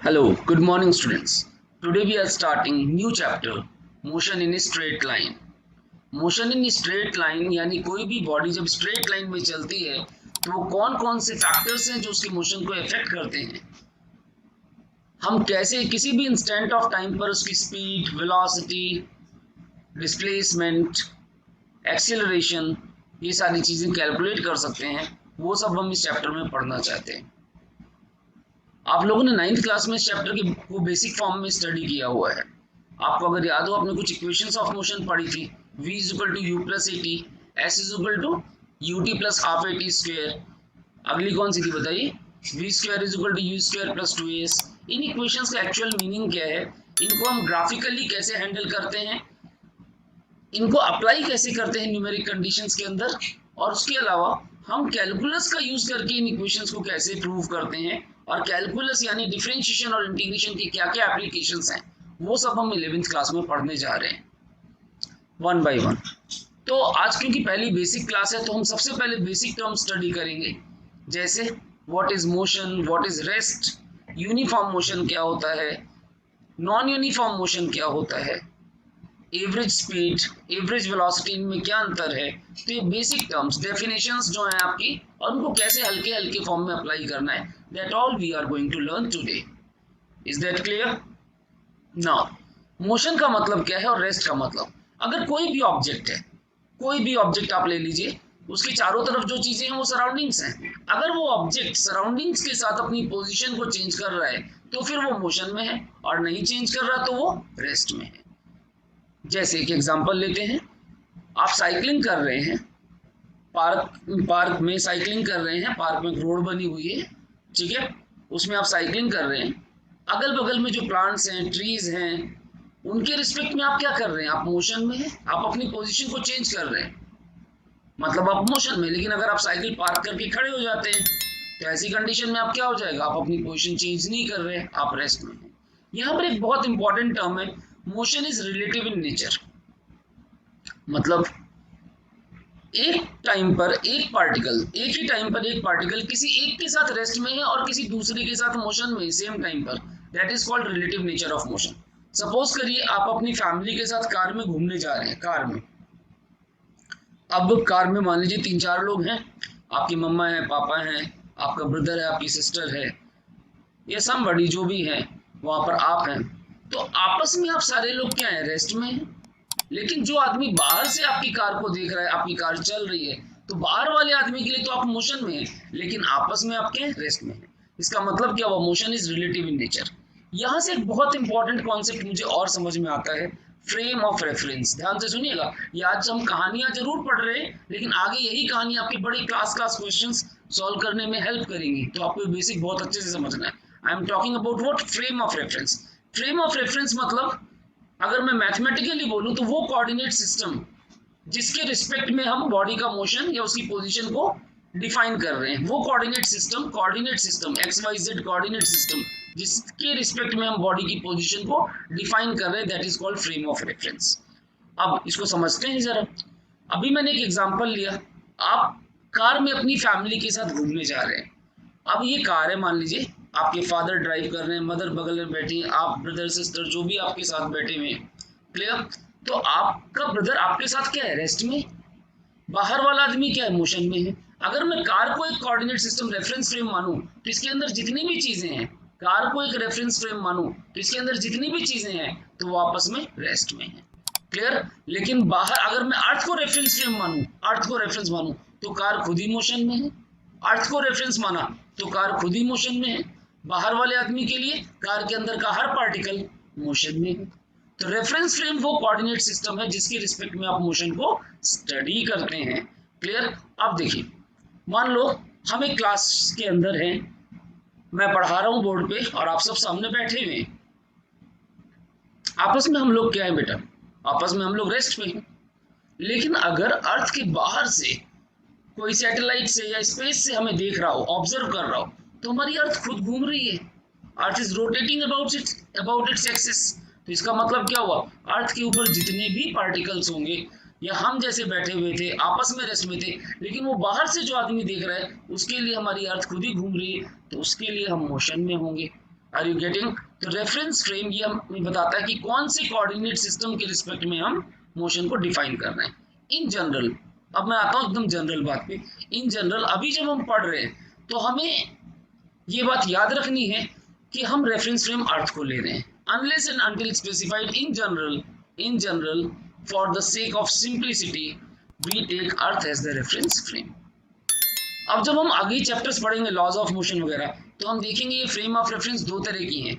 Hello, good morning students. Today we are starting new chapter motion in a straight line. Motion in straight line यानी कोई भी body जब straight line में चलती है तो वो कौन कौन से फैक्टर्स हैं जो उसके मोशन को इफेक्ट करते हैं। हम कैसे किसी भी इंस्टेंट ऑफ टाइम पर उसकी स्पीड, वेलोसिटी, डिस्प्लेसमेंट, एक्सीलरेशन, ये सारी चीज़ें कैलकुलेट कर सकते हैं, वो सब हम इस चैप्टर में पढ़ना चाहते हैं। आप लोगों ने 9th क्लास में इस चैप्टर की को बेसिक फॉर्म में स्टडी किया हुआ है। आपको अगर याद हो, आपने कुछ इक्वेशंस ऑफ मोशन पढ़ी थी। v is equal to U plus A T, S is equal to U T plus half A T square. अगली कौन सी थी बताइए? v square is equal to U square plus two S. इन equations का actual meaning क्या है, इनको हम ग्राफिकली कैसे हैंडल करते हैं, इनको अप्लाई कैसे करते हैं न्यूमेरिक कंडीशंस के अंदर, और उसके अलावा हम कैलकुलस का यूज करके इन इक्वेशंस को कैसे प्रूव करते हैं, और कैलकुलस यानी डिफरेंशिएशन और इंटीग्रेशन की क्या क्या एप्लीकेशंस हैं, वो सब हम 11th क्लास में पढ़ने जा रहे हैं वन बाय वन। तो आज क्योंकि पहली बेसिक क्लास है तो हम सबसे पहले बेसिक टर्म स्टडी करेंगे, जैसे what is motion, what is rest, uniform motion क्या होता है, नॉन यूनिफॉर्म मोशन क्या होता है, एवरेज स्पीड, एवरेज वेलोसिटी, इनमें क्या अंतर है। तो ये बेसिक टर्म्स, डेफिनेशंस जो हैं आपकी, और उनको कैसे हल्के हल्के फॉर्म में अप्लाई करना है, that all we are going to learn today. Is that clear? Now motion का मतलब क्या है और रेस्ट का मतलब, अगर कोई भी ऑब्जेक्ट है, कोई भी ऑब्जेक्ट आप ले लीजिए, उसकी चारों तरफ जो चीजें हैं वो सराउंडिंग्स हैं। अगर वो ऑब्जेक्ट सराउंडिंग्स के साथ अपनी पोजीशन को चेंज कर रहा है तो फिर वो मोशन में है, और नहीं चेंज कर रहा तो वो रेस्ट में है। जैसे एक एग्जांपल लेते हैं, आप साइकिलिंग कर रहे हैं, पार्क में साइकिलिंग कर रहे हैं, पार्क में एक रोड बनी हुई है, ठीक है, उसमें आप साइकिलिंग कर रहे हैं, अगल बगल में जो प्लांट्स हैं, ट्रीज हैं, उनके रिस्पेक्ट में आप क्या कर रहे हैं, आप मोशन में हैं, आप अपनी पोजीशन को चेंज कर रहे हैं, मतलब आप मोशन में। लेकिन अगर आप साइकिल पार्क करके खड़े हो जाते हैं तो ऐसी कंडीशन में आप क्या हो जाएगा, आप अपनी पोजीशन चेंज नहीं कर रहे, आप रेस्ट में हैं। यहाँ पर एक बहुत इंपॉर्टेंट टर्म है, motion is relative in nature. मतलब एक टाइम पर एक पार्टिकल, एक ही टाइम पर एक पार्टिकल किसी एक के साथ रेस्ट में है और किसी दूसरे के साथ मोशन में सेम टाइम पर, that is called relative nature of motion. Suppose करिए आप अपनी फैमिली के साथ कार में घूमने जा रहे हैं, कार में, अब कार में मान लीजिए 3-4 लोग हैं, आपकी मम्मा है, पापा हैं, आपका ब्रदर है, आपकी सिस्टर है, ये समबडी जो भी है, वहां पर आप हैं, तो आपस में आप सारे लोग क्या है, रेस्ट में हैं। लेकिन जो आदमी बाहर से आपकी कार को देख रहा है, आपकी कार चल रही है, तो बाहर वाले आदमी के लिए तो आप मोशन में हैं, लेकिन आपस में आप क्या है, रेस्ट में हैं। इसका मतलब क्या हुआ, motion is relative in nature. यहाँ से एक बहुत इंपॉर्टेंट कॉन्सेप्ट मुझे और समझ में आता है, फ्रेम ऑफ रेफरेंस। ध्यान से सुनिएगा, ये आज हम कहानियां जरूर पढ़ रहे हैं, लेकिन आगे यही कहानी आपकी बड़ी क्लास क्वेश्चंस सॉल्व करने में हेल्प करेंगी, तो आपको बेसिक बहुत अच्छे से समझना है। I am talking about what, frame of reference. Frame of reference मतलब, अगर मैं मैथमेटिकली बोलूं तो वो कोऑर्डिनेट सिस्टम जिसके रिस्पेक्ट में हम बॉडी का मोशन या उसकी पोजीशन को डिफाइन कर रहे हैं, वो coordinate system X Y Z coordinate system जिसके रिस्पेक्ट में हम बॉडी की पोजीशन को डिफाइन कर रहे हैं, that is called frame of reference. अब इसको समझते हैं जरा। अभी मैंने एक एग्जांपल लिया, आप कार में अपनी फैमिली के साथ घूमने जा रहे हैं। अब ये कार है, मान लीजिए आपके फादर ड्राइव कर रहे हैं, मदर बगल में बैठी है, आप ब्रदर सिस्टर जो भी आपके साथ बैठे हुए हैं, क्लियर। तो आपका ब्रदर आपके साथ क्या है, रेस्ट में, बाहर वाला आदमी क्या है, मोशन में है। अगर मैं कार को एक कोऑर्डिनेट सिस्टम रेफरेंस फ्रेम मानूं तो इसके अंदर जितनी भी चीजें हैं, कार को एक रेफरेंस फ्रेम मानूं तो इसके अंदर जितनी भी चीजें हैं तो वो आपस में रेस्ट में है, क्लियर। लेकिन बाहर अगर मैं अर्थ को रेफरेंस फ्रेम मानूं, अर्थ को रेफरेंस मानूं तो कार खुद ही मोशन में है, अर्थ को रेफरेंस माना तो कार खुद ही मोशन में है। बाहर वाले आदमी के लिए कार के अंदर का हर पार्टिकल मोशन में है। तो रेफरेंस फ्रेम वो कोऑर्डिनेट सिस्टम है जिसके रिस्पेक्ट में आप मोशन को स्टडी करते हैं, क्लियर। अब देखिए, मान लो हम एक क्लास के अंदर हैं, मैं पढ़ा रहा हूं बोर्ड पे और आप सब सामने बैठे हुए हैं। आपस में हम लोग क्या है बेटा, आपस में हम लोग रेस्ट में हैं। लेकिन अगर अर्थ के बाहर से कोई सैटेलाइट से या स्पेस से हमें देख रहा हो, ऑब्जर्व कर रहा हो, तो हमारी अर्थ खुद घूम रही है, earth is rotating about its axis. तो इसका मतलब क्या हुआ, अर्थ के ऊपर जितने भी पार्टिकल्स होंगे या हम जैसे बैठे हुए थे आपस में रेस्ट में थे, लेकिन वो बाहर से जो आदमी देख रहा है उसके लिए हमारी अर्थ खुद ही घूम रही है, तो उसके लिए हम मोशन में होंगे। Are you getting? तो रेफरेंस फ्रेम ये हमें बताता है कि कौन से कोऑर्डिनेट सिस्टम के रिस्पेक्ट में हम मोशन को डिफाइन कर रहे हैं। इन जनरल, अब मैं आता हूँ एकदम जनरल बात पे। इन जनरल अभी जब हम पढ़ रहे हैं तो हमें ये बात याद रखनी है कि हम रेफरेंस फ्रेम अर्थ को ले रहे हैं, unless and until specified in general for the sake of simplicity we take earth as the reference frame. अब जब हम आगे चैप्टर्स पढ़ेंगे लॉज ऑफ मोशन वगैरह, तो हम देखेंगे ये फ्रेम ऑफ रेफरेंस दो तरह की हैं,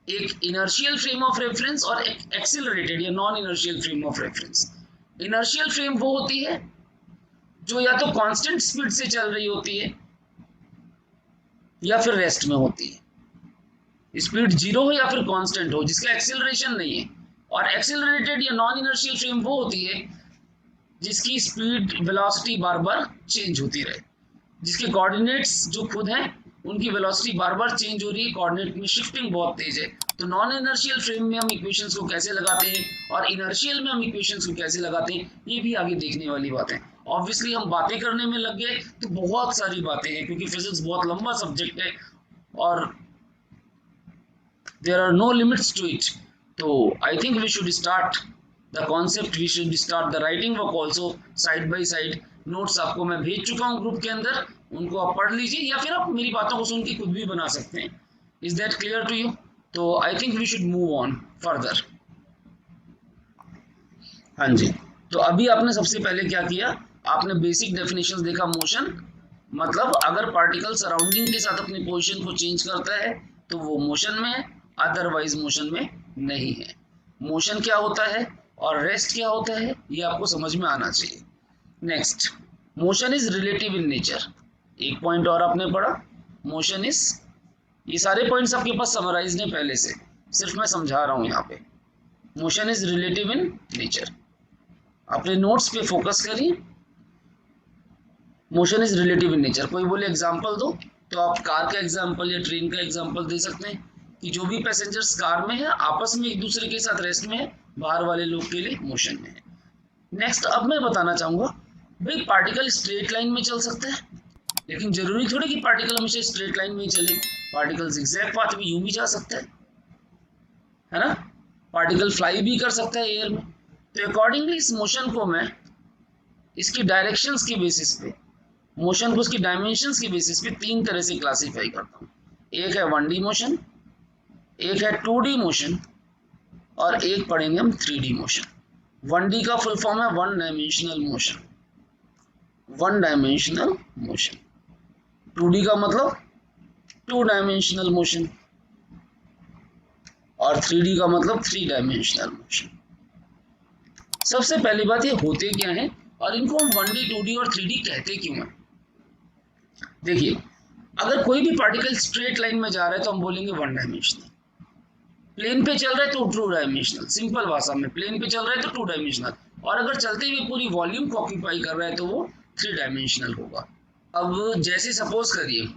एक इनर्शियल फ्रेम ऑफ रेफरेंस और एक एक्सिलरेटेड या non inertial frame of reference. Inertial frame वो होती है जो या तो कांस्टेंट स्पीड से चल रही होती है या फिर रेस्ट में होती है, स्पीड जीरो हो या फिर कांस्टेंट हो, जिसका एक्सिलरेशन नहीं है। और एक्सिलरेटेड या नॉन इनर्शियल फ्रेम वो होती है जिसकी स्पीड वेलोसिटी बार बार चेंज होती रहे, जिसके कोऑर्डिनेट्स जो खुद हैं उनकी वेलोसिटी बार बार चेंज हो रही है, कोऑर्डिनेट में शिफ्टिंग बहुत तेज है। तो नॉन इनर्शियल फ्रेम में हम इक्वेशंस को कैसे लगाते हैं और इनर्शियल में हम इक्वेशंस को कैसे लगाते हैं, ये भी आगे देखने वाली बात है। ऑब्वियसली हम बातें करने में लग गए तो बहुत सारी बातें हैं, क्योंकि फिजिक्स बहुत लंबा सब्जेक्ट है और there are no limits to it. So I think we should start the concept, we should start the writing work also side by side. Notes आपको मैं भेज चुका हूँ ग्रुप के अंदर, उनको आप पढ़ लीजिए या फिर आप मेरी बातों को सुन के खुद भी बना सकते हैं। Is that clear to you? तो I think we should move on further. हाँ जी, तो अभी आपने सबसे पहले क्या किया, आपने बेसिक डेफिनेशंस देखा। मोशन मतलब अगर पार्टिकल सराउंडिंग के साथ अपनी पोजीशन को चेंज करता है तो वो मोशन में है, अदरवाइज मोशन में नहीं है। मोशन क्या होता है और रेस्ट क्या होता है ये आपको समझ में आना चाहिए। Next, motion is relative in nature. एक पॉइंट और आपने पढ़ा, मोशन इज, ये सारे पॉइंट्स आपके पास समराइज ने पहले से, सिर्फ मैं समझा रहा हूं यहाँ पे। Motion is relative in nature, अपने नोट्स पे फोकस करिए। Motion is relative in nature, कोई बोले एग्जांपल दो तो आप कार का एग्जांपल या ट्रेन का एग्जांपल दे सकते हैं कि जो भी पैसेंजर्स कार में है आपस में एक दूसरे के साथ रेस्ट में है, बाहर वाले लोग के लिए मोशन में है। नेक्स्ट, अब मैं बताना चाहूंगा भाई पार्टिकल स्ट्रेट लाइन में चल सकता है, लेकिन जरूरी थोड़ी कि पार्टिकल हमेशा स्ट्रेट लाइन में ही चले, पार्टिकल जिगजैग पाथ में यूं भी जा सकता है ना, पार्टिकल फ्लाई भी कर सकता है एयर में। तो अकॉर्डिंगली इस मोशन को मैं इसकी डायरेक्शंस के बेसिस पे, मोशन को उसकी डायमेंशंस के बेसिस पे तीन तरह से क्लासिफाई करता हूँ। एक है 1D मोशन, एक है 2D मोशन और एक पढ़ेंगे हम 3D मोशन। 1D का फुल फॉर्म है one dimensional motion, one dimensional motion. 2D का मतलब टू डायमेंशनल मोशन और 3D का मतलब थ्री डायमेंशनल मोशन। सबसे पहली बात ये होते क्या है और इनको हम 1D 2D और 3D कहते क्यों हैं। देखिए, अगर कोई भी पार्टिकल स्ट्रेट लाइन में जा रहा है तो हम बोलेंगे वन डायमेंशनल, प्लेन पे चल रहा है तो टू डायमेंशनल, सिंपल भाषा में प्लेन पे चल रहा है तो टू डायमेंशनल, और अगर चलते हुए पूरी वॉल्यूम को ऑक्यूपाई कर रहा है तो वो थ्री डायमेंशनल होगा। अब जैसे सपोज करिए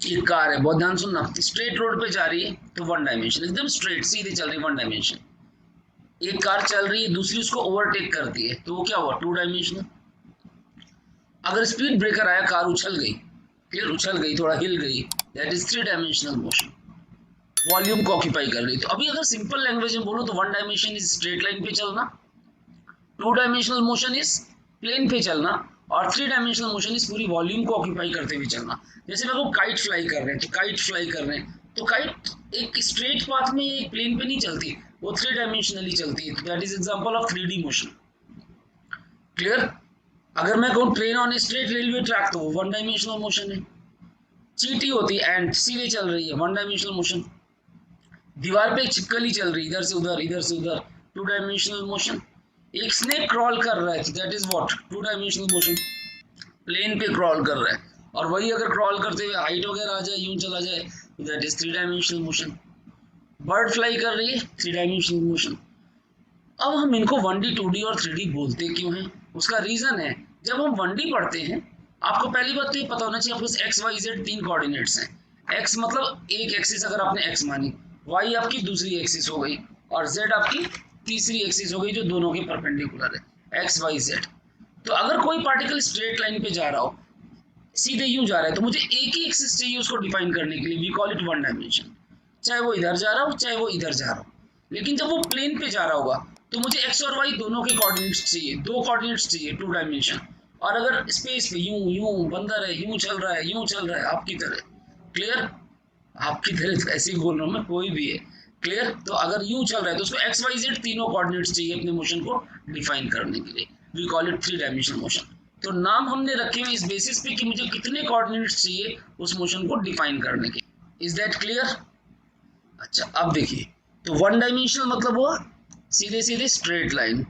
एक कार है, बहुत ध्यान सुनना, स्ट्रेट रोड पे जा रही है तो वन डायमेंशन, एकदम स्ट्रेट सीधे चल रही है, वन डायमेंशन। एक कार चल रही है दूसरी उसको ओवरटेक करती है तो वो क्या हुआ, टू डायमेंशनल। अगर स्पीड ब्रेकर आया, कार उछल गई, क्लियर, उछल गई, थोड़ा हिल गई, that is three dimensional motion, volume को ऑक्यूपाई कर रही। तो अभी अगर सिंपल लैंग्वेज में बोलो तो one dimension is straight line पे चलना, two dimensional motion is plane पे चलना और थ्री डायमेंशनल मोशन इज पूरी वॉल्यूम को ऑक्यूपाई करते हुए चलना। जैसे मैं वो काइट फ्लाई कर रहे हैं तो काइट फ्लाई कर रहे हैं तो काइट एक स्ट्रेट पाथ में एक प्लेन पे नहीं चलती, वो थ्री डायमेंशनली चलती है, that is example of 3D motion. Clear? अगर मैं कहूँ train on straight railway track तो वो वन डायमेंशनल मोशन है। चींटी होती है, एंड सीधे चल रही है, वन डायमेंशनल मोशन। दीवार पे एक छिपकली चल रही है, इधर से उधर, इधर से उधर, टू डायमेंशनल मोशन। एक स्नेक क्रॉल कर रहा है, that is what, two dimensional motion, plane पे क्रॉल कर रहा है। और वही अगर क्रॉल करते हुए हाइट वगैरह आ जाए, यूं चला जाए, that is three dimensional motion. Bird fly कर रही है, थ्री डायमेंशनल मोशन। अब हम इनको 1D 2D और 3D बोलते क्यों हैं, उसका रीजन है, जब हम 1D पढ़ते हैं आपको पहली बात तो ये पता होना चाहिए आपके पास x y z तीन कोऑर्डिनेट्स हैं। x मतलब एक एक्सिस अगर आपने x मानी, y आपकी दूसरी एक्सिस हो गई और z आपकी तीसरी एक्सिस हो गई जो दोनों के परपेंडिकुलर है, x y z। तो अगर कोई पार्टिकल स्ट्रेट लाइन पे जा रहा हो सीधे यूं जा रहा है तो मुझे एक ही एक्सिस चाहिए उसको डिफाइन करने के लिए, we call it one dimension. चाहे वो इधर जा रहा हो चाहे वो इधर जा रहा हो, लेकिन जब वो प्लेन पे जा रहा होगा तो मुझे एक्स और वाई दोनों के कोऑर्डिनेट्स चाहिए, दो कोऑर्डिनेट्स चाहिए, टू डायमेंशन। और अगर स्पेस पे यूं यूं बंदर है, यूं चल रहा है, यूं चल रहा है आपकी तरह, क्लियर, आपकी तरह ऐसे ही बोल रहा हूँ मैं, कोई भी है, क्लियर। तो अगर यूं चल रहा है तो उसको एक्स वाई जेड तीनों कोऑर्डिनेट्स चाहिए अपने मोशन को डिफाइन करने के लिए, we call it three dimensional motion. तो नाम हमने रखे हुए इस बेसिस पे कि मुझे कितने कोऑर्डिनेट्स चाहिए उस मोशन को डिफाइन करने के। Is that clear? अच्छा अब देखिए, तो वन डायमेंशनल मतलब वो सीधे सीधे स्ट्रेट लाइन,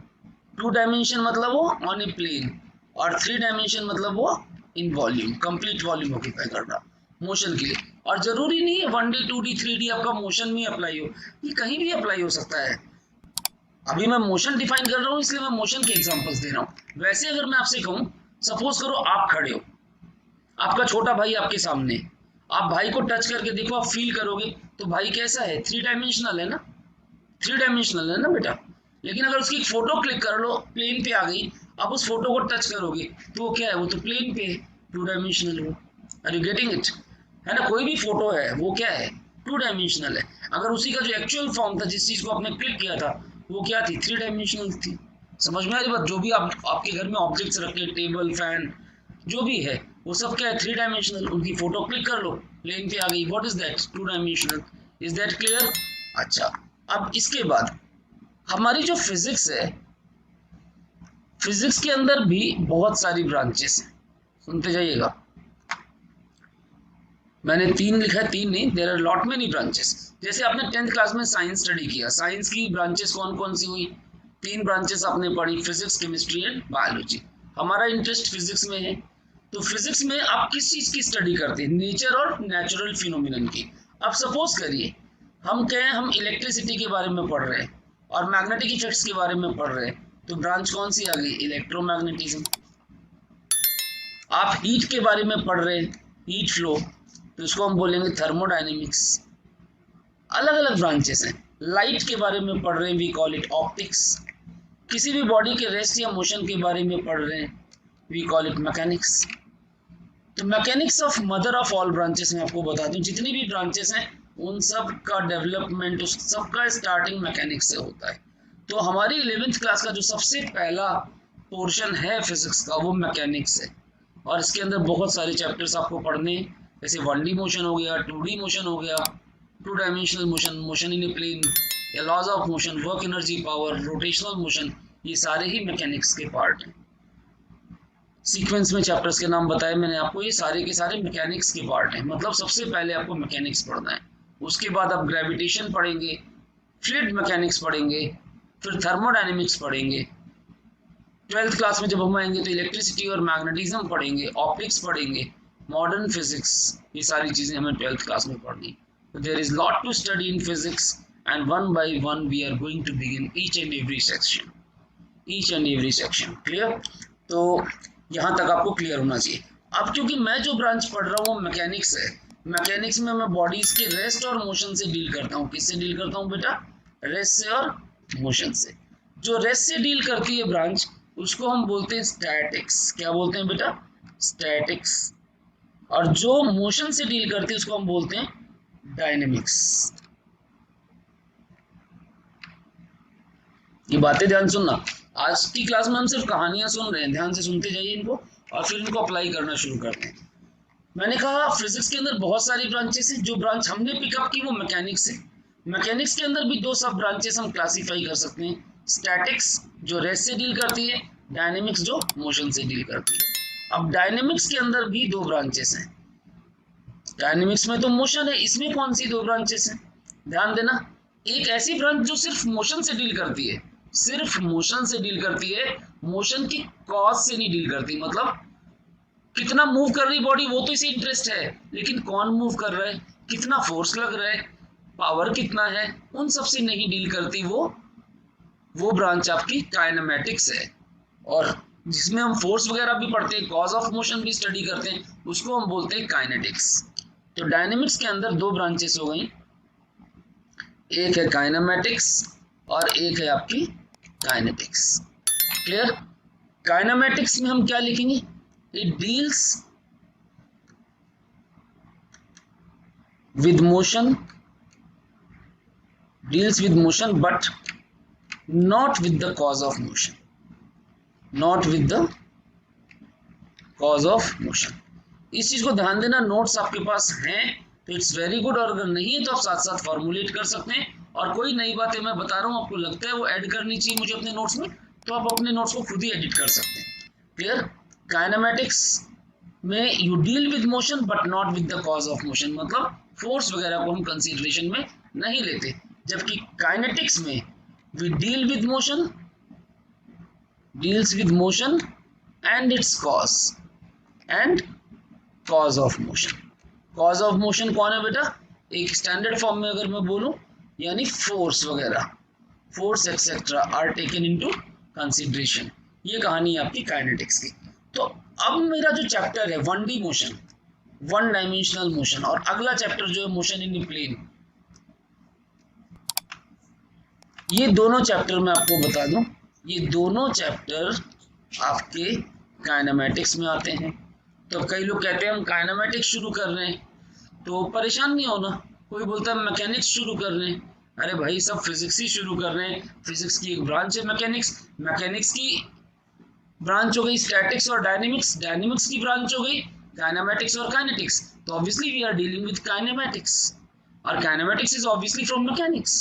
टू डायमेंशन मतलब वो ऑन ए प्लेन, और थ्री डायमेंशन मतलब वो in volume, complete volume occupy कर रहा मोशन के लिए। और जरूरी नहीं है 1D 2D 3D आपका मोशन में अप्लाई हो, ये कहीं भी अप्लाई हो सकता है। अभी मैं मोशन डिफाइन कर रहा हूँ इसलिए मैं मोशन के एग्जांपल्स दे रहा हूँ। वैसे अगर मैं आपसे कहूँ, सपोज करो आप खड़े हो, आपका छोटा भाई आपके सामने, आप भाई को टच करके देखो, आप फील करोगे तो भाई कैसा है, थ्री डायमेंशनल है ना, थ्री डायमेंशनल है ना बेटा। लेकिन अगर उसकी फोटो क्लिक कर लो, प्लेन पे आ गई, आप उस फोटो को टच करोगे तो वो क्या है, वो तो प्लेन पे है, टू डायमेंशनल है वो। Are you getting it? है ना, कोई भी फोटो है वो क्या है, टू डायमेंशनल है। अगर उसी का जो एक्चुअल फॉर्म था, जिस चीज को आपने क्लिक किया था, वो क्या थी, थ्री डायमेंशनल थी। समझ में आ रही बात? जो भी आप आपके घर में ऑब्जेक्ट्स रखे, टेबल, फैन, जो भी है, वो सब क्या है, थ्री डायमेंशनल। उनकी फोटो क्लिक कर लो, प्लेन पे आ गई, what is that, two dimensional. Is that clear? अच्छा, अब इसके बाद हमारी जो फिजिक्स है, फिजिक्स के अंदर भी बहुत सारी ब्रांचेस हैं, सुनते जाइएगा। मैंने तीन लिखा है, तीन नहीं, there are lot many branches. जैसे आपने 10th क्लास में साइंस स्टडी किया, साइंस की ब्रांचेस कौन कौन सी हुई, तीन ब्रांचेस आपने पढ़ी, फिजिक्स, केमिस्ट्री एंड बायोलॉजी। हमारा इंटरेस्ट फिजिक्स में है, तो फिजिक्स में आप किस चीज की स्टडी करते हैं, नेचर और नेचुरल फिनोमिनन की। अब सपोज करिए हम कहें हम इलेक्ट्रिसिटी के बारे में पढ़ रहे हैं और मैग्नेटिक इफेक्ट्स के बारे में पढ़ रहे हैं, तो ब्रांच कौन सी आ गई, इलेक्ट्रोमैग्नेटिज्म। आप हीट के बारे में पढ़ रहे हैं, हीट फ्लो, तो इसको हम बोलेंगे थर्मोडायनेमिक्स। अलग अलग ब्रांचेस हैं। लाइट के बारे में पढ़ रहे हैं, वी कॉल इट ऑप्टिक्स। किसी भी बॉडी के रेस्ट या मोशन के बारे में पढ़ रहे हैं, वी कॉल इट मैकेनिक्स। तो mechanics of mother of all branches, मैं आपको बता दूं जितनी भी ब्रांचेस हैं उन सब का डेवलपमेंट, उस सब का स्टार्टिंग मैकेनिक्स से होता है। तो हमारी 11th क्लास का जो सबसे पहला पोर्शन है फिजिक्स का, वो मैकेनिक्स है। और इसके अंदर बहुत सारे चैप्टर्स आपको पढ़ने, जैसे 1D मोशन हो गया, 2D मोशन हो गया, two dimensional motion, motion in a plane, या laws of motion, work energy power, rotational motion, ये सारे ही मैकेनिक्स के पार्ट हैं। सीक्वेंस में चैप्टर्स के नाम बताए मैंने आपको, ये सारे के सारे मैकेनिक्स के पार्ट हैं। मतलब सबसे पहले आपको मैकेनिक्स पढ़ना है, उसके बाद आप ग्रेविटेशन पढ़ेंगे, फ्लूइड मैकेनिक्स पढ़ेंगे, फिर थर्मोडायनेमिक्स पढ़ेंगे। 12th क्लास में जब हम आएंगे तो इलेक्ट्रिसिटी और मैग्नेटिज्म पढ़ेंगे, ऑप्टिक्स पढ़ेंगे, मॉडर्न फिजिक्स, ये सारी चीजें हमें 12th क्लास में पढ़नी। तो there is lot to study in physics and one by one we are going to begin each and every section, each and every section. Clear? तो यहाँ तक आपको क्लियर होना चाहिए। अब क्योंकि मैं जो ब्रांच पढ़ रहा हूँ वो मैकेनिक्स है, मैकेनिक्स में मैं बॉडीज के रेस्ट और मोशन से डील करता हूँ। किससे डील करता हूँ बेटा? रेस्ट से और मोशन से। जो रेस्ट से डील करती है ब्रांच, उसको हम बोलते हैं स्टैटिक्स। क्या बोलते हैं बेटा? स्टैटिक्स। और जो मोशन से डील करती है उसको हम बोलते हैं डायनेमिक्स। ये बातें ध्यान सुनना, आज की क्लास में हम सिर्फ कहानियां सुन रहे हैं, ध्यान से सुनते जाइए इनको और फिर इनको अप्लाई करना शुरू करते हैं। मैंने कहा फिजिक्स के अंदर बहुत सारी ब्रांचेस हैं, जो ब्रांच हमने पिकअप की वो मैकेनिक्स है। मैकेनिक्स के अंदर भी दो सब ब्रांचेस हम क्लासीफाई कर सकते हैं, स्टैटिक्स जो रेस्ट से डील करती है, डायनेमिक्स जो मोशन से डील करती है। अब डायनेमिक्स के अंदर भी दो ब्रांचेस हैं, डायनेमिक्स में तो मोशन है, इसमें कौन सी दो ब्रांचेस हैं, ध्यान देना। एक ऐसी ब्रांच जो सिर्फ मोशन से डील करती है, सिर्फ मोशन से डील करती है, मोशन की कॉज से नहीं डील करती। मतलब कितना मूव कर रही बॉडी वो तो इसे इंटरेस्ट है, लेकिन कौन मूव कर रहा है, कितना फोर्स लग रहा है, पावर कितना है, उन सब से नहीं डील करती। वो ब्रांच आपकी काइनेमेटिक्स है। और जिसमें हम फोर्स वगैरह भी पढ़ते हैं, कॉज ऑफ मोशन भी स्टडी करते हैं, उसको हम बोलते हैं काइनेटिक्स। तो डायनेमिक्स के अंदर दो ब्रांचेस हो गई, एक है काइनेमेटिक्स और एक है आपकी काइनेटिक्स। क्लियर? काइनेमेटिक्स में हम क्या लिखेंगे, it deals with motion, deals with motion but not with the cause of motion, not with the cause of motion। इस चीज को ध्यान देना, नोट्स आपके पास हैं तो इट्स वेरी गुड, और अगर नहीं है तो आप साथ साथ फॉर्मुलेट कर सकते हैं। और कोई नई बातें मैं बता रहा हूँ आपको लगता है वो ऐड करनी चाहिए मुझे अपने नोट्स में, तो आप अपने नोट्स को खुद ही एडिट कर सकते हैं। क्लियर? काइनेमेटिक्स में you deal with motion but not with the cause of motion, मतलब फोर्स वगैरह को हम कंसिडरेशन में नहीं लेते, जबकि काइनेटिक्स में we deal with motion, deals with motion and its cause and cause of motion. Cause of motion कौन है बेटा? एक स्टैंडर्ड फॉर्म में अगर मैं बोलूं, यानी फोर्स वगैरह, force etcetera are taken into consideration. ये कहानी है आपकी काइनेटिक्स की। तो अब मेरा जो चैप्टर है 1D motion, one dimensional motion, और अगला चैप्टर जो है मोशन इन ए प्लेन, ये दोनों चैप्टर मैं आपको बता दूं, ये दोनों चैप्टर आपके काइनेमेटिक्स में आते हैं। तो कई लोग कहते हैं हम काइनेमेटिक्स शुरू कर रहे हैं, तो परेशान नहीं होना। कोई बोलता है मैकेनिक्स शुरू कर रहे हैं, अरे भाई सब फिजिक्स ही शुरू कर रहे हैं, फिजिक्स की एक ब्रांच है मैकेनिक्स, मैकेनिक्स की ब्रांच हो गई स्टैटिक्स और डायनेमिक्स, डायनेमिक्स की ब्रांच हो गई काइनेमेटिक्स और काइनेटिक्स। तो obviously we are dealing with kinematics, और kinematics is obviously from mechanics.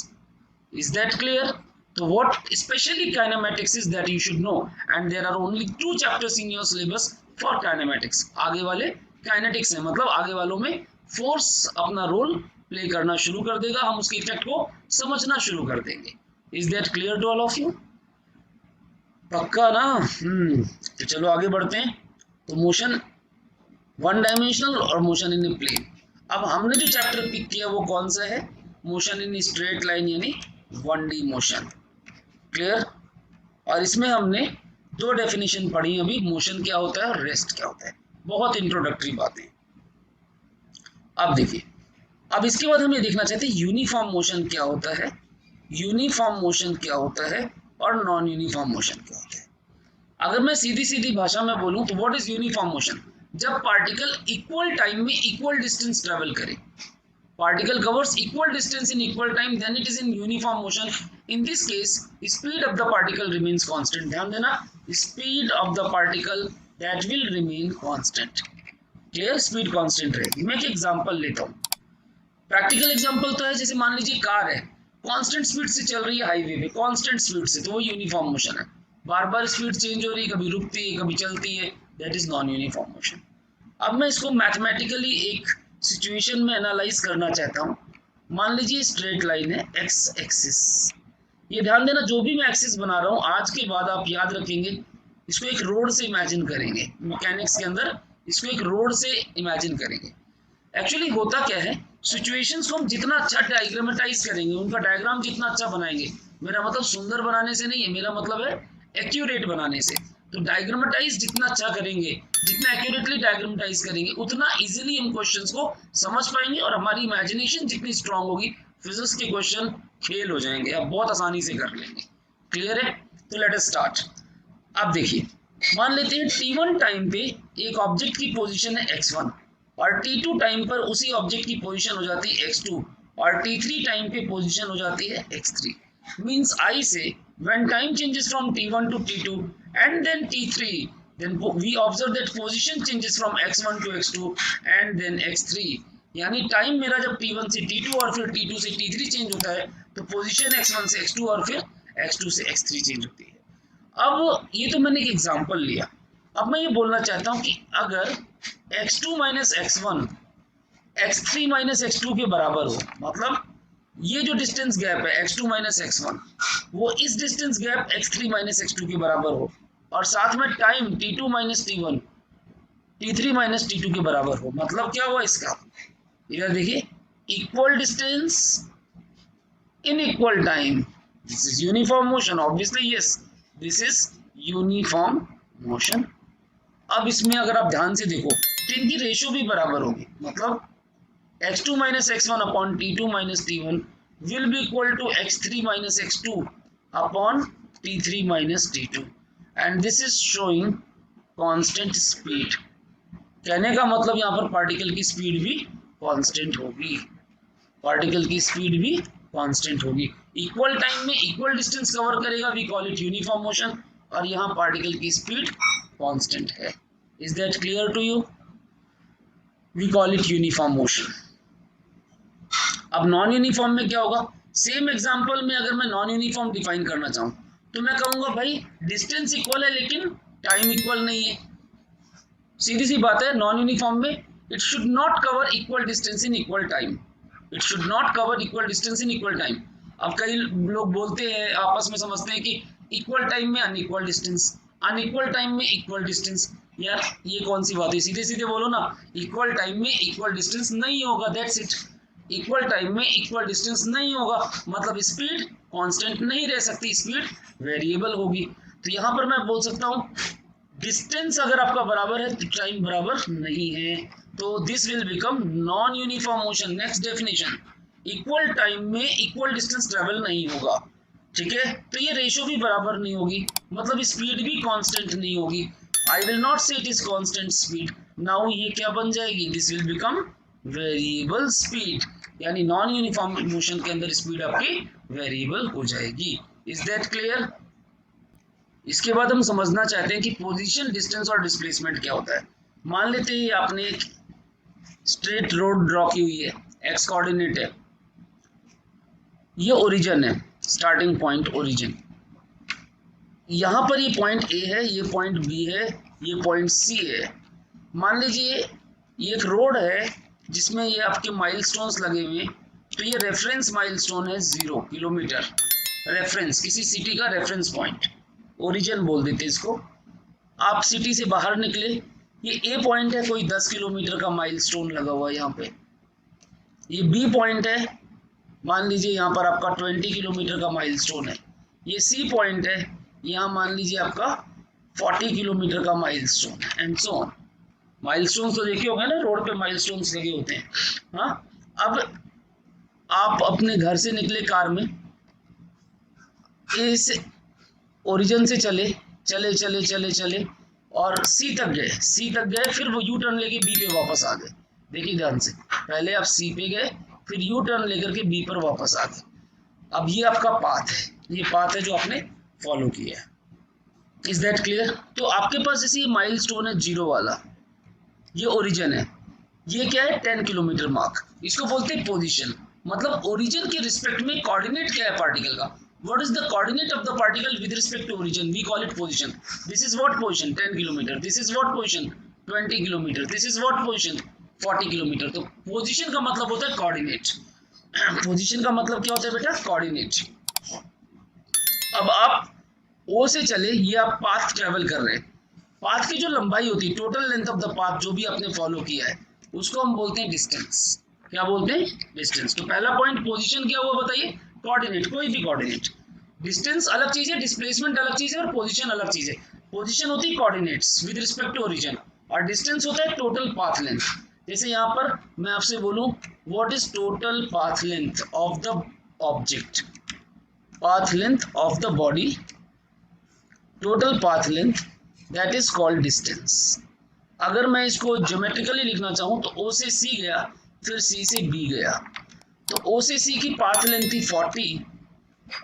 Is that clear? तो what especially kinematics is that you should know, and there are only 2 chapters in your syllabus for kinematics। आगे वाले kinetics है, मतलब आगे वालों में force अपना रोल प्ले करना शुरू कर देगा, हम उसके इफेक्ट को समझना शुरू कर देंगे। Is that clear to all of you? पक्का ना? तो चलो आगे बढ़ते हैं। तो मोशन वन डायमेंशनल और मोशन इन ए प्लेन। अब हमने जो चैप्टर पिक किया वो कौन सा है? मोशन इन स्ट्रेट लाइन, यानी 1D मोशन। क्लियर? और इसमें हमने 2 डेफिनेशन पढ़ी अभी, मोशन क्या होता है और रेस्ट क्या होता है, बहुत इंट्रोडक्टरी बातें। अब देखिए, अब इसके बाद हम ये देखना चाहते हैं यूनिफॉर्म मोशन क्या होता है, यूनिफॉर्म मोशन क्या होता है और नॉन यूनिफॉर्म मोशन क्या होता है। अगर मैं सीधी सीधी भाषा में बोलूं तो व्हाट इज यूनिफॉर्म मोशन? जब पार्टिकल इक्वल टाइम में इक्वल डिस्टेंस ट्रेवल करे, particle covers equal distance in equal time, then it is in uniform motion। in this case speed of the particle remains constant। ध्यान देना, speed of the particle that will remain constant। clear? speed constant रहेगी। मैं एक example लेता हूँ, practical example तो है, जैसे मान लीजिए कार है, कांस्टेंट स्पीड से चल रही है हाईवे पे, कांस्टेंट स्पीड से, तो वो यूनिफॉर्म मोशन है। बार बार स्पीड चेंज हो रही है, कभी रुकती है कभी चलती है, that is non uniform motion. अब मैं इसको मैथमेटिकली एक सिचुएशन में एनालाइज करना चाहता हूँ। मान लीजिए स्ट्रेट लाइन है एक्स एक्सिस, ये ध्यान देना जो भी मैं एक्सिस बना रहा हूँ आज के बाद आप याद रखेंगे, इसको एक रोड से इमेजिन करेंगे, मैकेनिक्स के अंदर इसको एक रोड से इमेजिन करेंगे। एक्चुअली होता क्या है, सिचुएशंस को हम जितना अच्छा डायग्रामेटाइज करेंगे, उनका डायग्राम जितना अच्छा बनाएंगे, मेरा मतलब सुंदर बनाने से नहीं है, मेरा मतलब है एक्यूरेट बनाने से। तो डायग्रामेटाइज जितना अच्छा करेंगे, जितना एक्यूरेटली डायग्रामेटाइज करेंगे, उतना इजीली हम क्वेश्चंस को समझ पाएंगे, और हमारी इमेजिनेशन जितनी स्ट्रांग होगी, फिजिक्स के क्वेश्चन फेल हो जाएंगे, आप बहुत आसानी से कर लेंगे। क्लियर है? तो लेट अस स्टार्ट। अब देखिए, मान लेते हैं t1 टाइम पे एक ऑब्जेक्ट की पोजीशन है x1, और t2 टाइम पर उसी ऑब्जेक्ट की पोजीशन हो जाती है x2, और t3 टाइम पे पोजीशन हो जाती है x3। मींस I से when time changes from t1 to t2 and then t3, then we observe that position changes from x1 to x2 and then x3। यानी टाइम मेरा जब t1 से t2 और फिर t2 से t3 चेंज होता है, तो पोजीशन x1 से x2 और फिर x2 से x3 चेंज होती है। अब ये तो मैंने एक एग्जांपल लिया, अब मैं ये बोलना चाहता हूं कि अगर x2 minus x1 x3 minus x2 के बराबर हो, मतलब ये जो डिस्टेंस गैप है x2 माइनस x1, वो इस distance gap x3 minus x2 के बराबर हो, और साथ में time t2 minus t1 t3 minus t2 के बराबर हो, मतलब क्या हुआ इसका? इधर देखिए, equal distance in equal time, this is uniform motion, obviously yes, this is uniform motion. अब इसमें अगर आप ध्यान से देखो तो इनकी रेशियो भी बराबर होगी, मतलब x2 minus x1 upon t2 minus t1 will be equal to x3 minus x2 upon t3 minus t2, and this is showing constant speed। कहने का मतलब यहाँ पर पार्टिकल की स्पीड भी कांस्टेंट होगी। पार्टिकल की स्पीड भी कांस्टेंट होगी। इक्वल टाइम में इक्वल डिस्टेंस कवर करेगा, we call it uniform motion, और यहाँ पार्टिकल की स्पीड कांस्टेंट है। Is that clear to you? We call it uniform motion. अब नॉन यूनिफॉर्म में क्या होगा? सेम एग्जांपल में अगर मैं नॉन यूनिफॉर्म डिफाइन करना चाहूं तो मैं कहूंगा भाई डिस्टेंस इक्वल है लेकिन टाइम इक्वल नहीं है। सीधी सी बात है, नॉन यूनिफॉर्म में it should not cover equal distance in equal time, it should not cover equal distance in equal time. अब कई लोग बोलते हैं, आपस में समझते हैं कि इक्वल टाइम में अनइक्वल डिस्टेंस, अनइक्वल टाइम में इक्वल डिस्टेंस। यार ये कौन सी बात है? सीधे सीधे बोलो ना, इक्वल टाइम में इक्वल डिस्टेंस नहीं होगा, दैट्स इट। इक्वल टाइम में इक्वल डिस्टेंस नहीं होगा, मतलब स्पीड कांस्टेंट नहीं रह सकती, स्पीड वेरिएबल होगी। तो यहाँ पर मैं बोल सकता हूँ डिस्टेंस अगर आपका बराबर है तो टाइम बराबर नहीं है, तो this will become non uniform motion. Next definition, equal time में इक्वल डिस्टेंस ट्रेवल नहीं होगा, ठीक है? तो ये रेशियो भी बराबर नहीं होगी, मतलब स्पीड भी कांस्टेंट नहीं होगी। आई विल नॉट से it is constant speed. Now ये क्या बन जाएगी? This will become variable speed, यानी नॉन यूनिफॉर्म मोशन के अंदर स्पीड आपकी वेरिएबल हो जाएगी। Is that clear? इसके बाद हम समझना चाहते हैं कि पोजीशन, डिस्टेंस और डिस्प्लेसमेंट क्या होता है। मान लेते हैं आपने एक स्ट्रेट रोड ड्रॉ की हुई है, एक्स कोऑर्डिनेट है, ये ओरिजिन है, स्टार्टिंग पॉइंट ओरिजिन। यहाँ पर ये पॉइंट ए है, ये पॉइंट बी है, ये पॉइंट सी है। मान लीजिए ये एक रोड है जिसमें ये आपके माइलस्टोन्स लगे हुए हैं, तो ये रेफरेंस माइलस्टोन है 0 किलोमीटर, रेफरेंस किसी सिटी का रेफरेंस पॉइंट, ओरिजिन बोल देते इसको। आप सिटी से बाहर निकले, ये ए पॉइंट है, कोई 10 किलोमीटर का माइलस्टोन लगा हुआ है यहाँ पे। ये बी पॉइंट है, मान लीजिए यहाँ पर आपका 20 किलोमीटर का माइलस्टोन है। ये सी पॉइंट है, यहाँ मान लीजिए आपका 40 किलोमीटर का milestone, and so on. Milestones तो देखे होंगे ना, रोड पे माइलस्टोन्स लगे होते हैं। हाँ, अब आप अपने घर से निकले कार में, इस ओरिजिन से चले चले चले चले चले और सी तक गए, सी तक गए, फिर वो यू टर्न लेके बी पे वापस आ गए। देखिए ध्यान से, पहले आप सी पे गए, फिर यू टर्न लेकर के बी पर वापस आ गए। अब ये आपका पाथ है, ये पाथ है जो आपने फॉलो किया है। Is that clear? तो आपके पास जैसे माइलस्टोन है 0 वाला, ये ओरिजिन है, ये क्या है 10 किलोमीटर मार्क, इसको बोलते हैं पोजीशन। मतलब ओरिजिन के रिस्पेक्ट में कोऑर्डिनेट क्या है पार्टिकल का, what is the coordinate of the particle with respect to origin, we call it position. This is what position 10 kilometer, this is what position 20 kilometer, this is what position 40 kilometer। तो position का मतलब होता है coordinate. Position का मतलब क्या होता है बेटा? कोऑर्डिनेट। अब आप ओ से चले, ये आप पाथ ट्रेवल कर रहे हैं, पाथ की जो लंबाई होती है, total length of the path जो भी आपने फॉलो किया है, उसको हम बोलते हैं डिस्टेंस। क्या बोलते हैं? डिस्टेंस। तो पहला पॉइंट पोजीशन क्या हुआ बताइए? कोऑर्डिनेट, कोई भी कोऑर्डिनेट। डिस्टेंस अलग चीज है, डिस्प्लेसमेंट अलग चीज है, और पोजीशन अलग चीज है। पोजीशन होती है coordinates with respect to origin, और डिस्टेंस होता है टोटल पाथ लेंथ। जैसे यहाँ पर मैं आपसे बोलूं what is total path length of the object, path length of the body, total path length, that is called distance। अगर मैं इसको ज्योमेट्रिकली लिखना चाहूँ तो O से C गया, फिर C से B गया, तो O से C की पाथ लेंथ थी 40,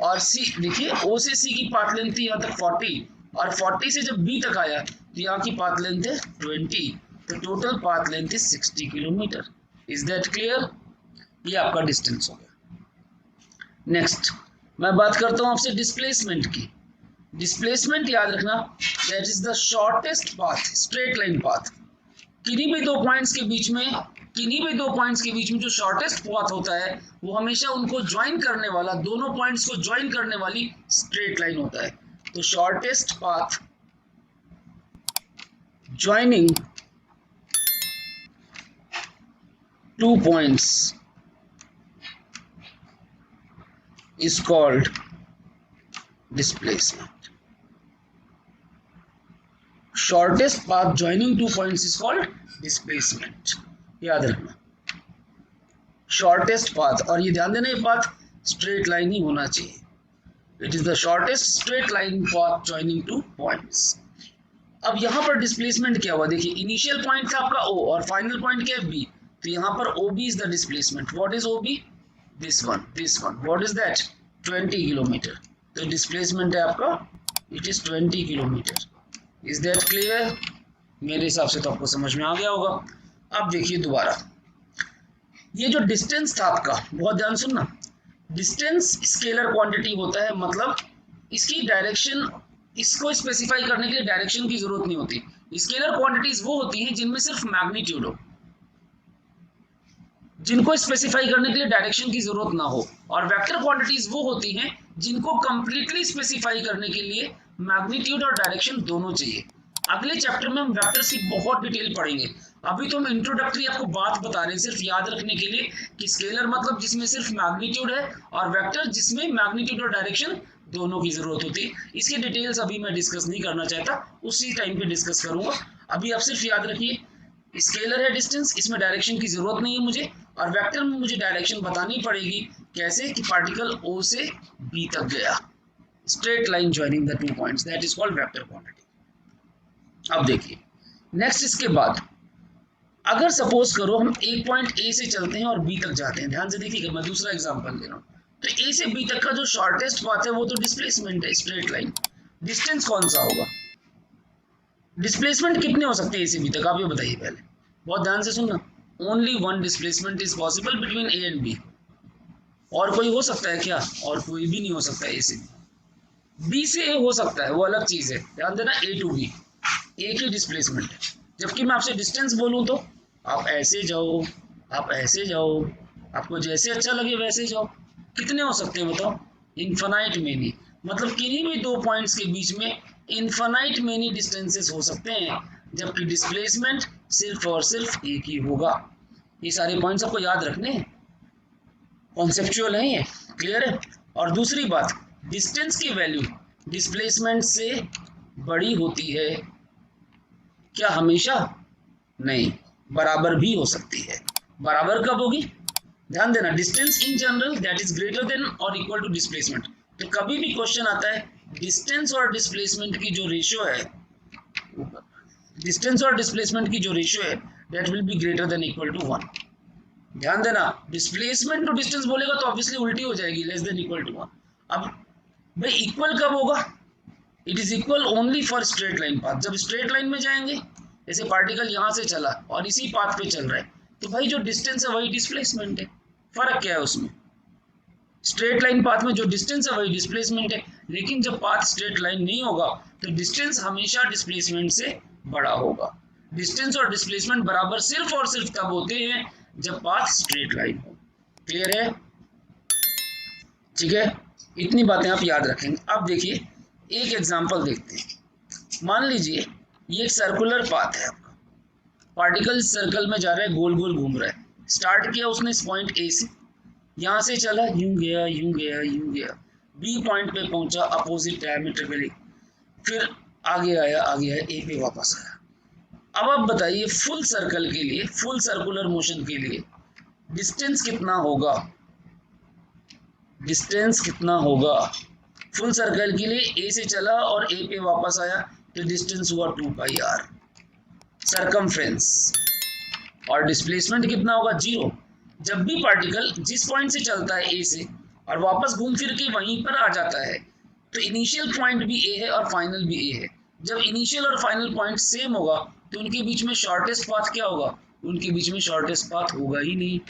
और C देखिए O से C की पाथ लेंथ थी यहाँ तक 40, और 40 से जब B तक आया तो यहाँ की पाथ लेंथ है 20, तो टोटल पाथ लेंथ है 60 किलोमीटर। Is that clear? ये आपका डिस्टेंस हो गया। नेक्स्ट मैं बात करता हूं आपसे डिस्प्लेसमेंट की। डिस्प्लेसमेंट याद रखना, that is the shortest path, straight line path. किन्हीं भी दो पॉइंट्स के बीच में, किन्हीं भी दो पॉइंट्स के बीच में जो शॉर्टेस्ट पाथ होता है वो हमेशा उनको ज्वाइन करने वाला, दोनों पॉइंट्स को ज्वाइन करने वाली स्ट्रेट लाइन होता है। तो shortest path joining two points is called displacement. Shortest path joining two points is called displacement। याद रखना shortest path, और ये ध्यान देना ये पाथ straight line ही होना चाहिए। It is the shortest straight line path joining two points। अब यहाँ पर डिस्प्लेसमेंट क्या हुआ? देखिए इनिशियल पॉइंट था आपका O और फाइनल पॉइंट क्या है B, तो यहाँ पर OB is the displacement। What is OB? This one what is that 20 kilometre. तो डिस्प्लेसमेंट है आपका it is 20 kilometre. Is that clear? मेरे हिसाब से तो आपको समझ में आ गया होगा। अब देखिए दोबारा, ये जो डिस्टेंस था आपका, बहुत ध्यान सुनना, डिस्टेंस स्केलर क्वांटिटी होता है, मतलब इसकी डायरेक्शन, इसको स्पेसिफाई करने के लिए डायरेक्शन की जरूरत नहीं होती। स्केलर क्वांटिटीज वो होती हैं जिनमें सिर्फ मैग्नीट्यूड हो, जिनको स्पेसिफाई करने के लिए डायरेक्शन की जरूरत ना हो। और वेक्टर क्वांटिटीज वो होती हैं जिनको कंप्लीटली स्पेसिफाई करने के लिए मैग्नीट्यूड और डायरेक्शन दोनों चाहिए। अगले चैप्टर में हम वेक्टर्स की बहुत डिटेल पढ़ेंगे। अभी तो हम इंट्रोडक्टरी आपको बात बता रहे हैं सिर्फ याद रखने के लिए कि स्केलर मतलब जिसमें सिर्फ मैग्नीट्यूड है, और वेक्टर जिसमें मैग्नीट्यूड और डायरेक्शन दोनों की जरूरत होती है। इसकी डिटेल्स अभी मैं डिस्कस नहीं करना चाहता, उसी टाइम पे डिस्कस करूंगा। अभी आप सिर्फ याद रखिए, स्केलर है डिस्टेंस, इसमें डायरेक्शन की जरूरत नहीं है मुझे, और वेक्टर में मुझे डायरेक्शन बतानी पड़ेगी। कैसे? कि पार्टिकल O से B तक गया, straight line joining the 2 points, that is called vector quantity. अब देखिए नेक्स्ट, इसके बाद अगर सपोज करो हम एक पॉइंट A से चलते हैं और B तक जाते हैं, ध्यान से देखिएगा, मैं दूसरा एग्जांपल दे रहा हूं। तो A से B तक का जो शॉर्टेस्ट पाथ है वो तो डिस्प्लेसमेंट है, स्ट्रेट लाइन। डिस्टेंस कौन सा होगा? डिस्प्लेसमेंट कितने हो सकते हैं A से B तक, आप ये बताइए पहले, बहुत ध्यान से सुनना। Only one displacement is possible between A and B। और कोई हो सकता है क्या? और कोई भी नहीं हो सकता A से B से A हो सकता है, वो अलग चीज है, ध्यान देना। A टू B एक ही डिस्प्लेसमेंट है। जबकि मैं आपसे डिस्टेंस बोलूं तो आप ऐसे जाओ, आप ऐसे जाओ, आपको जैसे अच्छा लगे वैसे जाओ। कितने हो सकते हैं बताओ? इन्फिनाइट मेनी, मतलब किन्हीं भी दो पॉइंट्स के बीच में इन्फिनाइट मेनी डिस्टेंसेस हो सकते हैं, जबकि डिस्प्लेसमेंट सिर्फ और सिर्फ एक ही होगा। ये सारे पॉइंट्स आपको याद रखने हैं, कॉन्सेप्चुअल है ये, क्लियर है? और दूसरी बात, डिस्टेंस की वैल्यू डिस्प्लेसमेंट से बड़ी होती है क्या? हमेशा नहीं, बराबर भी हो सकती है। बराबर कब होगी? ध्यान देना, distance in general that is greater than और इक्वल टू डिस्प्लेसमेंट। तो कभी भी क्वेश्चन आता है डिस्टेंस और डिस्प्लेसमेंट की जो रेशियो है, डिस्टेंस और डिस्प्लेसमेंट की जो रेशियो है that will be greater than equal to 1। ध्यान देना, डिस्प्लेसमेंट टू डिस्टेंस बोलेगा तो ऑब्वियसली उल्टी हो जाएगी, लेस देन इक्वल टू 1। अब भाई इक्वल कब होगा? It is equal only for straight line path. जब स्ट्रेट लाइन में जाएंगे, जैसे पार्टिकल यहां से चला और इसी पाथ पे चल रहा है, तो भाई जो डिस्टेंस है वही डिस्प्लेसमेंट है। फर्क क्या है उसमें? स्ट्रेट लाइन पाथ में जो डिस्टेंस है वही डिस्प्लेसमेंट है, लेकिन जब पाथ स्ट्रेट लाइन नहीं होगा तो डिस्टेंस हमेशा डिस्प्लेसमेंट से बड़ा होगा। डिस्टेंस और डिस्प्लेसमेंट बराबर सिर्फ और सिर्फ तब होते हैं जब पाथ स्ट्रेट लाइन हो। क्लियर है? ठीक है, इतनी बातें आप याद रखेंगे। अब देखिए एक एग्जांपल देखते हैं। मान लीजिए ये एक सर्कुलर पाथ है आपका, पार्टिकल सर्कल में जा रहा है, गोल गोल घूम रहा है। स्टार्ट किया उसने इस पॉइंट ए से, यहां से चला, यूं गया यूं गया यूं गया, बी पॉइंट पे पहुंचा अपोजिट डायमीटर के लिए, फिर आगे आया ए पे वापस आया। अब आप बताइए फुल सर्कल के लिए, फुल सर्कुलर मोशन के लिए डिस्टेंस कितना होगा? डिस्टेंस कितना होगा फुल सर्कल के लिए? ए से चला और ए पे वापस आया तो डिस्टेंस हुआ 2πr सरकमफ्रेंस। और डिस्प्लेसमेंट कितना होगा? 0। जब भी पार्टिकल जिस पॉइंट से चलता है ए से और वापस घूम फिर के वहीं पर आ जाता है, तो इनिशियल पॉइंट भी ए है और फाइनल भी ए है। जब इनिशियल और फाइनल पॉइंट सेम होगा तो उनके बीच में शॉर्टेस्ट पाथ क्या होगा? उनके बीच में शॉर्टेस्ट पाथ होगा ही नहीं।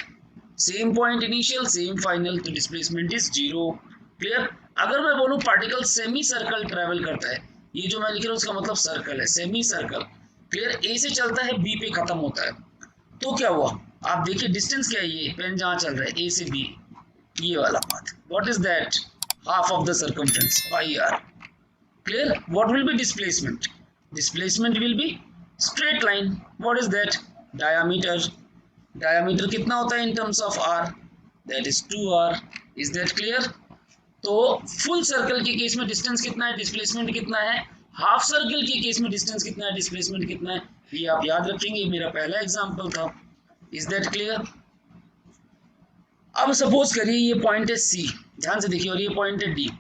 Same point initial, same final, तो डिस्प्लेसमेंट इज 0। क्लियर? अगर मैं बोलूं पार्टिकल सेमी सर्कल ट्रेवल करता है, ये जो मैं लिख रहा हूं उसका मतलब सर्कल है, सेमी सर्कल। क्लियर? ए से चलता है, बी पे खत्म होता है, तो क्या हुआ? आप देखिए डिस्टेंस क्या है, ये पेन जहां चल रहा है ए से बी, ये वाला path, what is that? Half of the circumference, πr। Clear? What will be displacement? Displacement will be straight line, what is that? Diameter. Diameter कितना होता है in terms of r? That is 2r। Is that clear? तो full circle के case में distance कितना है, displacement कितना है? हाफ सर्कल के केस में डिस्टेंस कितना है, डिस्प्लेसमेंट कितना है? ये आप याद रखेंगे, मेरा पहला एग्जांपल था। Is that clear? अब सपोज करिए ये पॉइंट है C, ध्यान से देखिए, और ये पॉइंट है D।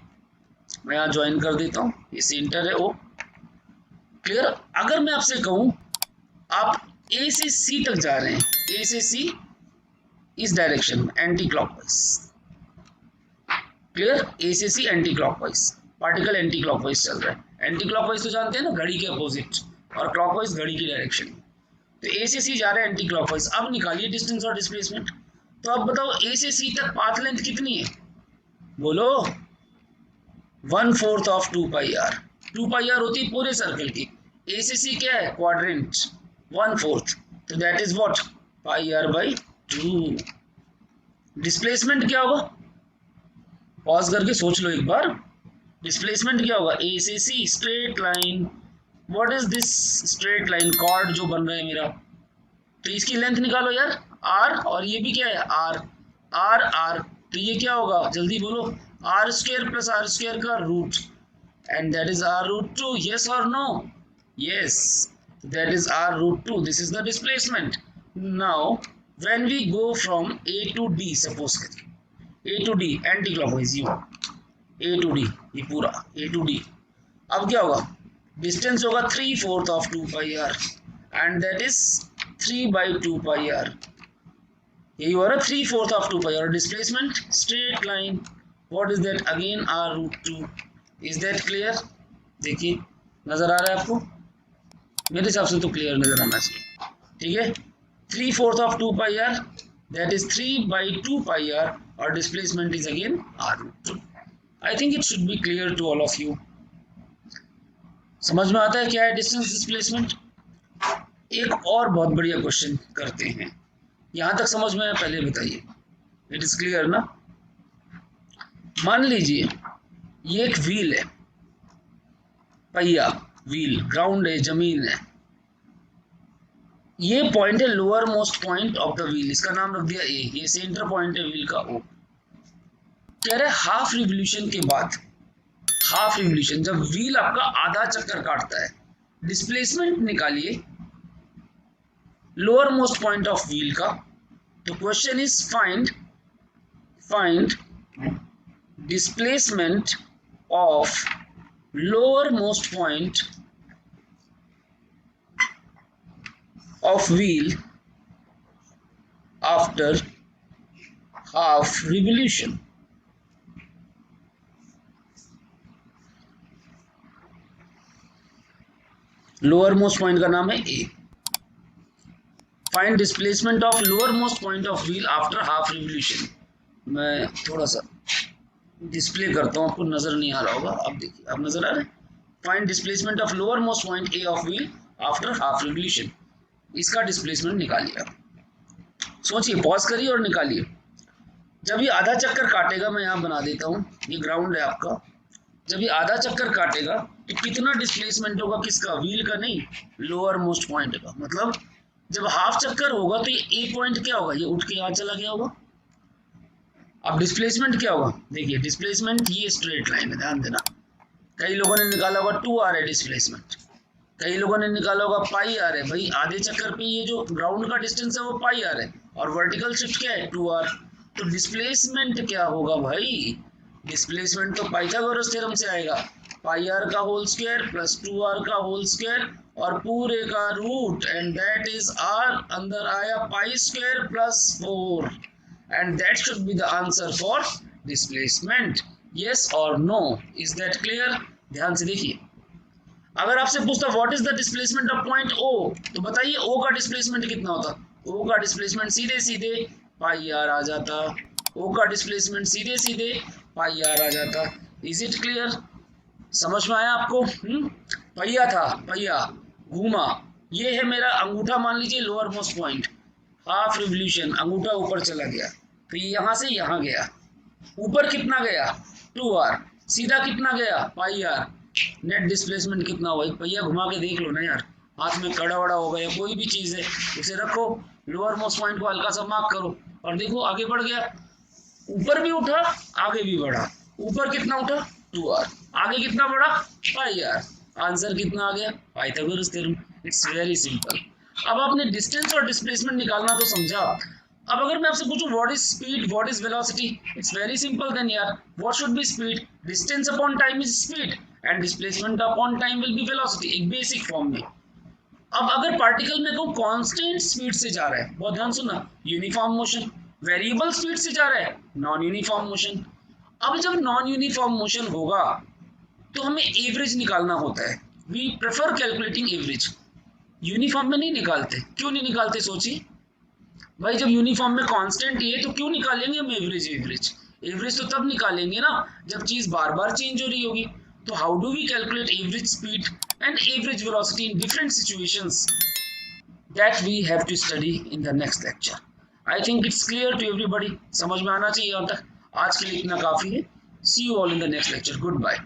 मैं यहाँ ज्वाइन कर देता हूँ, ये सेंटर है O। क्लियर? अगर मैं आपसे कहूँ आप A से C तक जा रहे हैं, A से C इस डायरेक्शन में एंटी क्लॉकवाइज, क्लियर? ए से C anticlockwise, particle anticlockwise चल रहा है। एंटी क्लॉकवाइज तो जानते हैं ना, घड़ी के अपोजिट, और क्लॉकवाइज घड़ी की डायरेक्शन। तो ए से सी जा रहा है एंटी क्लॉकवाइज। अब निकालिए डिस्टेंस और डिस्प्लेसमेंट। तो अब बताओ ए से सी तक पाथ लेंथ कितनी है, बोलो? 1/4 of 2 pi R. 2 pi R होती है पूरे सर्कल की, ए से सी क्या है, क्वाड्रेंट, 1/4, तो that is what, pi R by 2। Displacement क्या होगा, पॉज करके सोच लो एक बार। डिस्प्लेसमेंट क्या होगा, ए से C straight line, what is this straight line, chord जो बन रहा है मेरा, तो इसकी लेंथ निकालो यार, आर, और ये भी क्या है, आर, आर आर, तो ये क्या होगा, जल्दी बोलो, R square plus R square का root, and that is R root 2, yes और no? Yes, that is R root 2, this is the displacement. Now when we go from A to D, suppose करिए A to D anticlockwise, you A to D, ये पूरा ए to D, अब क्या होगा, distance होगा 3/4 of 2 pi R, and that is 3/2 pi R, यही हो रहा 3/4 of 2 pi R. Displacement straight line, what is that, again R root 2, is that clear? देखिए नजर आ रहा है आपको, मेरे हिसाब से तो क्लियर नजर आना चाहिए, ठीक है? 3/4 of 2 pi R, that is 3/2 pi R, और displacement is again R root 2। I think it should be clear to all of you. समझ में आता है क्या है डिस्टेंस डिस्प्लेसमेंट? एक और बहुत बढ़िया क्वेश्चन करते हैं, यहां तक समझ में आया, पहले बताइए, इट इज क्लियर ना? मान लीजिए ये एक व्हील है, पहिया, व्हील, ग्राउंड है, जमीन है, ये पॉइंट है lower most point of the wheel, इसका नाम रख दिया ए, ये सेंटर पॉइंट है व्हील का ओ। कह रहे हाफ रिवोल्यूशन के बाद, हाफ रिवोल्यूशन जब व्हील आपका आधा चक्कर काटता है, डिस्प्लेसमेंट निकालिए lowermost point of wheel का। तो question is find displacement of lowermost point of wheel after half revolution. Lowermost point का नाम है A. Find displacement of lowermost point of wheel after half revolution. मैं थोड़ा सा display करता हूँ, आपको नजर नहीं आ रहा होगा, अब देखिए, अब नजर आ रहा है। Find displacement of lowermost point A of wheel after half revolution, इसका डिस्प्लेसमेंट निकालिए। सोचिए, पॉज करिए और निकालिए। जब ये आधा चक्कर काटेगा, मैं यहाँ बना देता हूँ, ये ग्राउंड है आपका, जब ये आधा चक्कर काटेगा तो कितना डिस्प्लेसमेंट होगा, किसका, व्हील का नहीं, लोअर मोस्ट पॉइंट का। मतलब जब हाफ चक्कर होगा तो ये ए पॉइंट क्या होगा, ये उठ के यहाँ चला गया होगा। अब डिस्प्लेसमेंट क्या होगा, देखिए डिस्प्लेसमेंट ये स्ट्रेट लाइन है, ध्यान देना। कई लोगों ने निकाला होगा 2r है डिस्प्लेसमेंट, कई लोगों ने निकाला होगा पाई आर है। भाई आधे चक्कर पे ये जो ग्राउंड का डिस्टेंस है वो पाई आर है, और वर्टिकल शिफ्ट क्या है, 2r। तो डिस्प्लेसमेंट क्या होगा भाई, डिस्प्लेसमेंट तो पाइथागोरस थ्योरम से आएगा, पाई आर का होल स्क्वायर प्लस 2r का होल स्क्वायर और पूरे का root, and that is r, अंदर आया pi square plus 4, and that should be the answer for displacement. Yes और नो, इज दैट क्लियर? ध्यान से देखिए, अगर आपसे पूछता what is the displacement of point O, तो बताइए ओ का डिस्प्लेसमेंट कितना होता, ओ का डिस्प्लेसमेंट सीधे सीधे पाई आर आ जाता, ओ का डिस्प्लेसमेंट सीधे सीधे पाई आर आ जाता। Is it clear? समझ में आया आपको? पहिया था, पहिया घूमा, ये है मेरा अंगूठा, मान लीजिए lower most point, half revolution, अंगूठा ऊपर चला गया, तो यहां से यहां गया, ऊपर कितना गया, 2r, सीधा कितना गया, पाई आर, नेट डिस्प्लेसमेंट कितना हुआ, एक पहिया घुमा के देख लो ना यार, हाथ में कड़ा वड़ा होगा या कोई भी चीज है, उसे रखो, लोअर मोस्ट पॉइंट को हल्का सा मार्क करो और देखो आगे बढ़ गया, ऊपर भी उठा आगे भी बढ़ा, ऊपर कितना उठा 2r, आगे कितना बढ़ा पाई आर, आंसर कितना आ गया, Pythagoras theorem. It's very simple. अब आपने डिस्टेंस और डिस्प्लेसमेंट निकालना तो समझा। अब अगर मैं आपसे पूछूं what is speed, what is velocity, it's very simple then यार, what should be speed, distance upon time is speed and displacement upon time will be velocity, एक बेसिक फॉर्म में। अब अगर पार्टिकल में को कांस्टेंट स्पीड से जा रहा है, बहुत ध्यान सुनना, यूनिफॉर्म मोशन, वेरिएबल स्पीड से जा रहा है, नॉन यूनिफॉर्म मोशन। अब जब नॉन यूनिफॉर्म मोशन होगा तो हमें एवरेज निकालना होता है। We prefer calculating average, uniform में नहीं निकालते। क्यों नहीं निकालते सोचिए भाई, जब यूनिफॉर्म में कांस्टेंट ही है तो क्यों निकालेंगे हम एवरेज? एवरेज तो तब निकालेंगे ना जब चीज बार बार चेंज हो रही होगी। तो how do we calculate average speed and average velocity in different situations? That we have to study in the next lecture. I think it's clear to everybody, समझ में आना चाहिए। अब तक आज के लिए इतना काफी है। See you all in the next lecture. Good bye.